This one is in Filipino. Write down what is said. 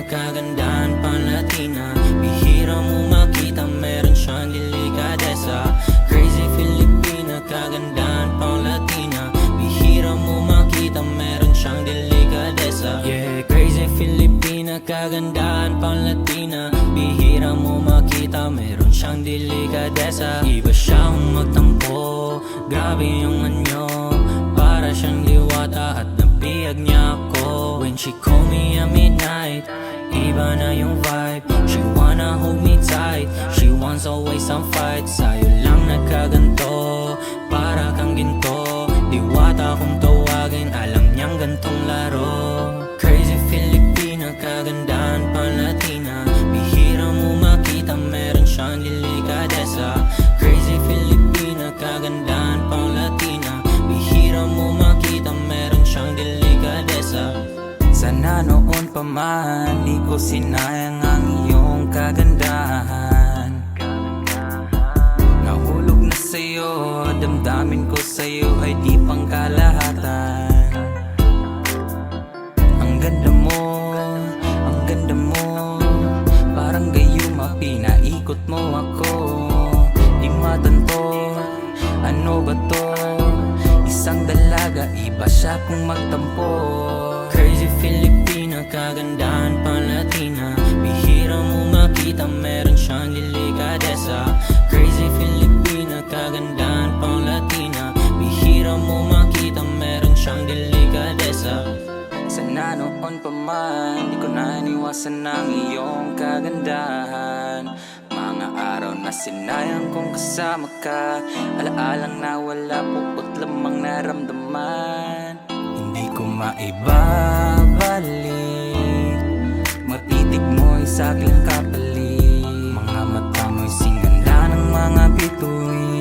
kagandahan pang Latina. Bihira mo makita, meron siyang delikadesa. Crazy Filipina, kagandahan pang Latina. Bihira mo makita, meron siyang delikadesa. Yeah, crazy Filipina, kagandahan pang Latina. Bihira mo makita, meron siyang delikadesa. Iba siyang magtampo, grabe yung anyo. Para siyang liwata at nabiyag niya ako. When she call me at midnight, iba na yung vibe. She wanna hold me tight, she wants always some fight. Sa'yo lang nagkaganto, para kang ginto. Diwata kung tawagin, alam niyang gantong laro. Crazy Filipina, kagandahan pang Latina. Bihira mo makita, meron siyang delikadesa. Crazy Filipina, kagandahan pang Latina. Bihira mo makita, meron siyang delikadesa. Sana noon pa man, di ko sinayang ang iyong kagandahan. Nahulog na sa'yo, damdamin ko sa'yo ay di pang kalahatan. Ang ganda mo, ang ganda mo, parang gayuma, pinaikot mo ako. Di matanto, ano ba to? Isang dalaga, iba siya kung magtampo. Crazy Filipina, kagandahan pang Latina. Bihira mo makita, meron siyang delikadesa. Crazy Filipina, kagandahan pang Latina. Bihira mo makita, meron siyang delikadesa. Sana noon pa man, di ko na iniwasan ang iyong kagandahan. Mga araw na sinayang kong kasama ka, alaalang na wala puot lamang naramdaman. Hindi ko maibabalik, matitig mo'y sa'king kapalit. Mga mata mo'y singanda ng mga bituin.